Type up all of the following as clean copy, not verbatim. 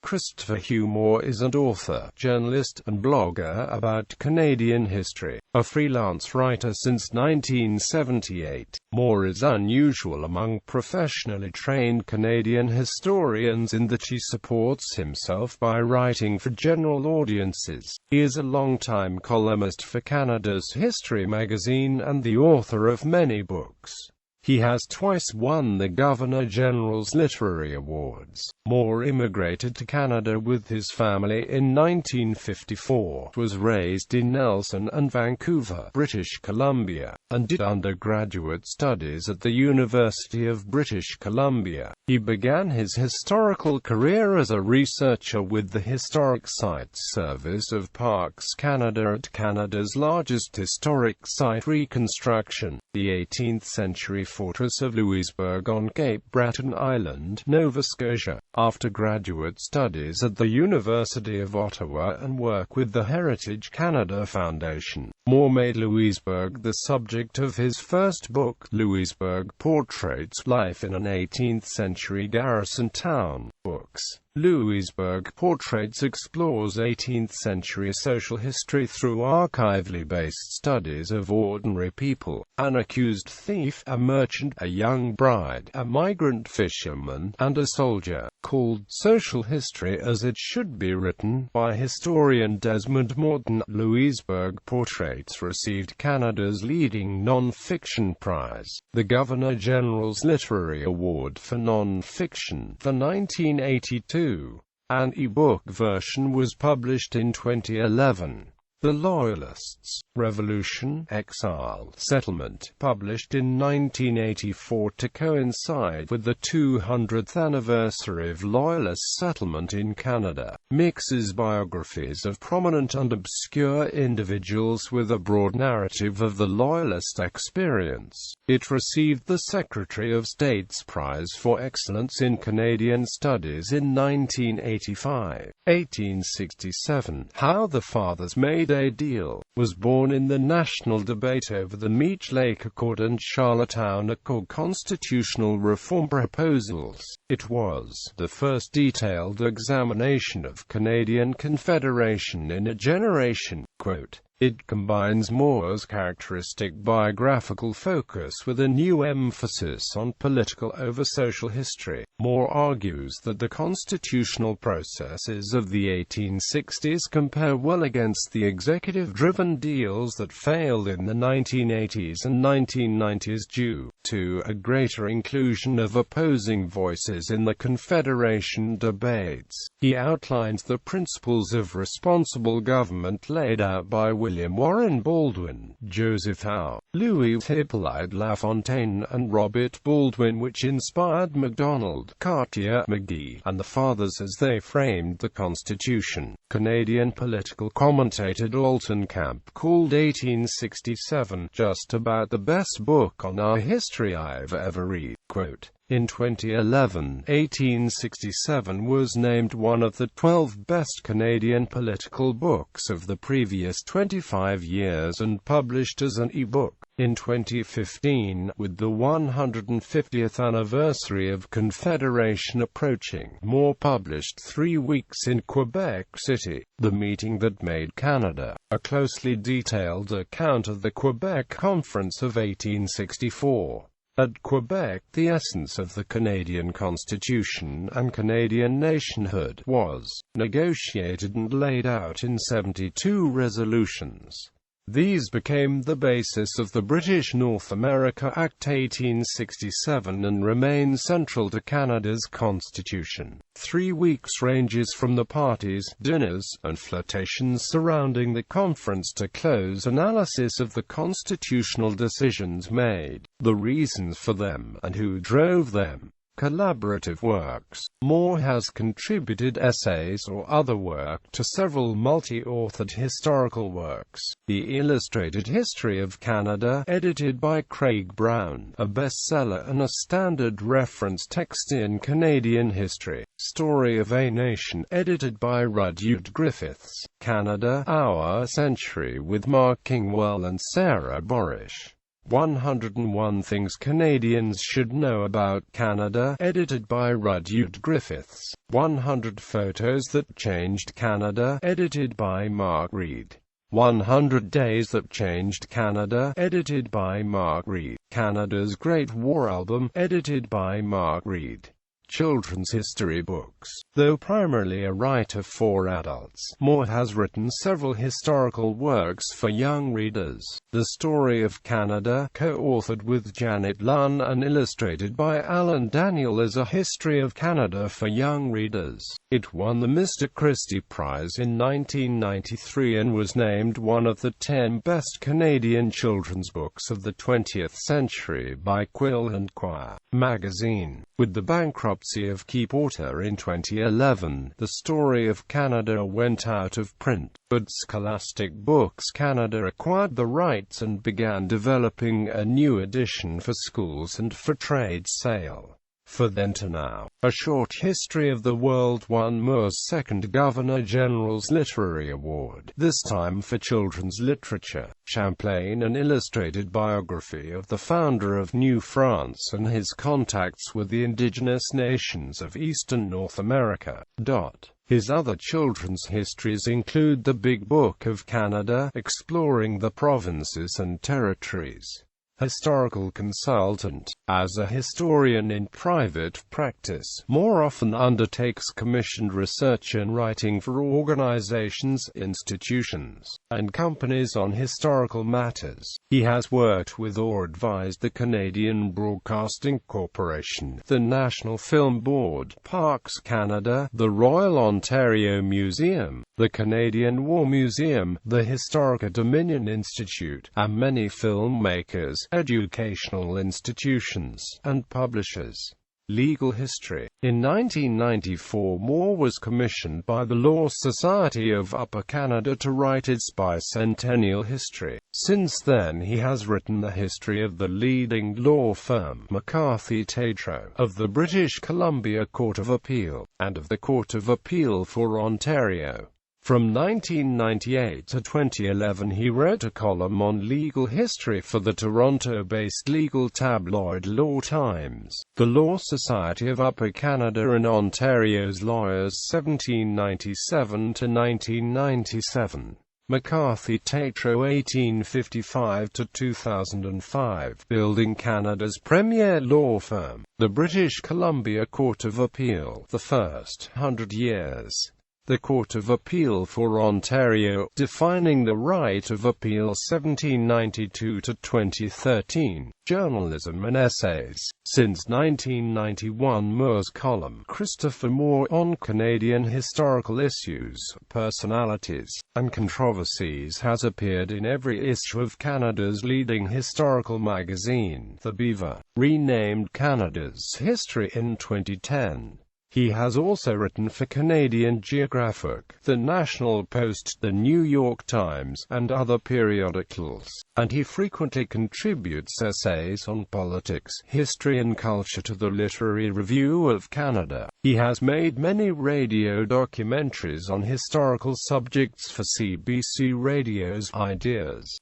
Christopher Hugh Moore is an author, journalist, and blogger about Canadian history. A freelance writer since 1978, Moore is unusual among professionally trained Canadian historians in that he supports himself by writing for general audiences. He is a longtime columnist for Canada's History magazine and the author of many books. He has twice won the Governor-General's Literary Awards. Moore immigrated to Canada with his family in 1954, was raised in Nelson and Vancouver, British Columbia, and did undergraduate studies at the University of British Columbia. He began his historical career as a researcher with the Historic Sites Service of Parks Canada at Canada's largest historic site reconstruction, the 18th-century fortress of Lewisburg on Cape Breton Island, Nova Scotia. After graduate studies at the University of Ottawa and work with the Heritage Canada Foundation, Moore made Lewisburg the subject of his first book, Lewisburg Portraits, Life in an 18th-Century Garrison Town. Books. Lewisburg Portraits explores 18th-century social history through archivally based studies of ordinary people, an accused thief, a merchant, a young bride, a migrant fisherman, and a soldier, called Social History as it should be written, by historian Desmond Morton. Lewisburg Portraits received Canada's leading non-fiction prize, the Governor-General's Literary Award for Non-Fiction, for 1982. An e-book version was published in 2011. The Loyalists Revolution, Exile, Settlement, published in 1984 to coincide with the 200th anniversary of Loyalist settlement in Canada, mixes biographies of prominent and obscure individuals with a broad narrative of the Loyalist experience. It received the Secretary of State's Prize for Excellence in Canadian Studies in 1985. 1867. How the Fathers Made a Deal was born in the national debate over the Meech Lake Accord and Charlottetown Accord constitutional reform proposals. It was the first detailed examination of Canadian Confederation in a generation. Quote, "It combines Moore's characteristic biographical focus with a new emphasis on political over social history." Moore argues that the constitutional processes of the 1860s compare well against the executive-driven deals that failed in the 1980s and 1990s due to a greater inclusion of opposing voices in the Confederation debates. He outlines the principles of responsible government laid out by William Warren Baldwin, Joseph Howe, Louis Hippolyte Lafontaine, and Robert Baldwin, which inspired Macdonald, Cartier, McGee, and the Fathers as they framed the Constitution. Canadian political commentator Dalton Camp called 1867 just about the best book on our history I've ever read. Quote, in 2011, 1867 was named one of the 12 best Canadian political books of the previous 25 years and published as an e-book. In 2015, with the 150th anniversary of Confederation approaching, Moore published 3 Weeks in Quebec City, the meeting that made Canada, a closely detailed account of the Quebec Conference of 1864. At Quebec, the essence of the Canadian Constitution and Canadian nationhood was negotiated and laid out in 72 resolutions. These became the basis of the British North America Act 1867 and remain central to Canada's constitution. 3 weeks ranges from the parties, dinners, and flirtations surrounding the conference to close analysis of the constitutional decisions made, the reasons for them, and who drove them. Collaborative works. Moore has contributed essays or other work to several multi-authored historical works. The Illustrated History of Canada, edited by Craig Brown, a bestseller and a standard reference text in Canadian history. Story of a Nation, edited by Rudyard Griffiths. Canada, Our Century with Mark Kingwell and Sarah Borish. 101 Things Canadians Should Know About Canada, edited by Rudyard Griffiths. 100 Photos That Changed Canada, edited by Mark Reed. 100 Days That Changed Canada, edited by Mark Reed. Canada's Great War Album, edited by Mark Reed. Children's history books. Though primarily a writer for adults, Moore has written several historical works for young readers. The Story of Canada, co-authored with Janet Lunn and illustrated by Alan Daniel, is a history of Canada for young readers. It won the Mr. Christie Prize in 1993 and was named one of the 10 best Canadian children's books of the 20th century by Quill and Quire magazine. With the bankruptcy of Key Porter in 2011, The Story of Canada went out of print, but Scholastic Books Canada acquired the rights and began developing a new edition for schools and for trade sale. For Then to Now, A Short History of the World won Moore's second Governor-General's Literary Award, this time for children's literature. Champlain, an illustrated biography of the founder of New France and his contacts with the indigenous nations of eastern North America. His other children's histories include The Big Book of Canada, exploring the provinces and territories. Historical consultant. As a historian in private practice, Moore often undertakes commissioned research and writing for organizations, institutions, and companies on historical matters. He has worked with or advised the Canadian Broadcasting Corporation, the National Film Board, Parks Canada, the Royal Ontario Museum, the Canadian War Museum, the Historic Dominion Institute, and many filmmakers, educational institutions, and publishers. Legal history. In 1994, Moore was commissioned by the Law Society of Upper Canada to write its bicentennial history. Since then he has written the history of the leading law firm, McCarthy Tétrault, of the British Columbia Court of Appeal, and of the Court of Appeal for Ontario. From 1998 to 2011 he wrote a column on legal history for the Toronto-based legal tabloid Law Times. The Law Society of Upper Canada and Ontario's Lawyers 1797 to 1997. McCarthy Tétrault 1855 to 2005, building Canada's premier law firm, the British Columbia Court of Appeal, the first 100 years. The Court of Appeal for Ontario, defining the right of appeal 1792 to 2013, journalism and essays. Since 1991 Moore's column, Christopher Moore, on Canadian historical issues, personalities, and controversies has appeared in every issue of Canada's leading historical magazine, The Beaver, renamed Canada's History in 2010. He has also written for Canadian Geographic, The National Post, The New York Times, and other periodicals, and he frequently contributes essays on politics, history and culture to the Literary Review of Canada. He has made many radio documentaries on historical subjects for CBC Radio's Ideas.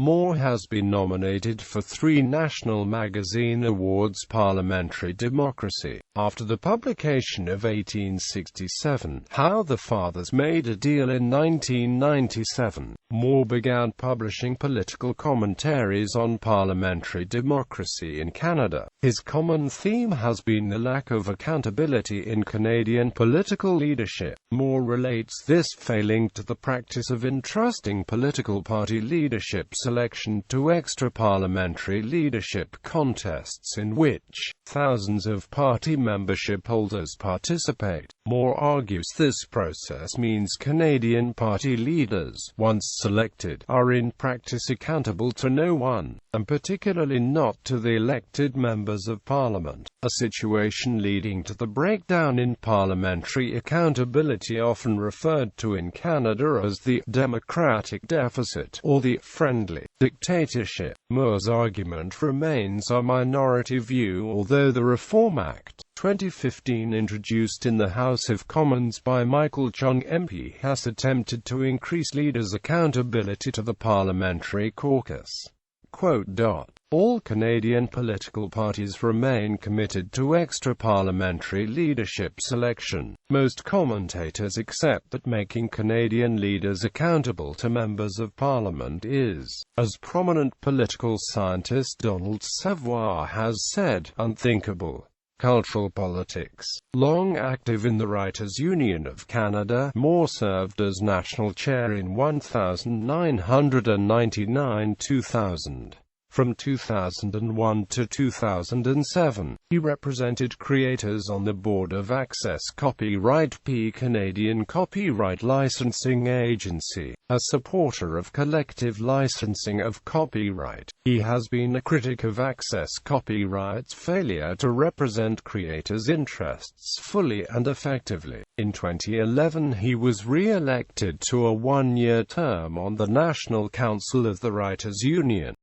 Moore has been nominated for 3 National Magazine Awards. Parliamentary Democracy. After the publication of 1867, How the Fathers Made a Deal in 1997, Moore began publishing political commentaries on parliamentary democracy in Canada. His common theme has been the lack of accountability in Canadian political leadership. Moore relates this failing to the practice of entrusting political party leadership selection to extra-parliamentary leadership contests in which thousands of party membership holders participate. Moore argues this process means Canadian party leaders, once selected, are in practice accountable to no one, and particularly not to the elected members of Parliament, a situation leading to the breakdown in parliamentary accountability often referred to in Canada as the democratic deficit, or the friendly dictatorship. Moore's argument remains a minority view, although the Reform Act 2015 introduced in the House of Commons by Michael Chung MP has attempted to increase leaders' accountability to the parliamentary caucus. All Canadian political parties remain committed to extra-parliamentary leadership selection. Most commentators accept that making Canadian leaders accountable to members of Parliament is, as prominent political scientist Donald Savoy has said, unthinkable. Cultural politics. Long active in the Writers' Union of Canada, Moore served as national chair in 1999–2000. From 2001 to 2007, he represented creators on the board of Access Copyright-P Canadian Copyright Licensing Agency, a supporter of collective licensing of copyright. He has been a critic of Access Copyright's failure to represent creators' interests fully and effectively. In 2011 he was re-elected to a one-year term on the National Council of the Writers' Union.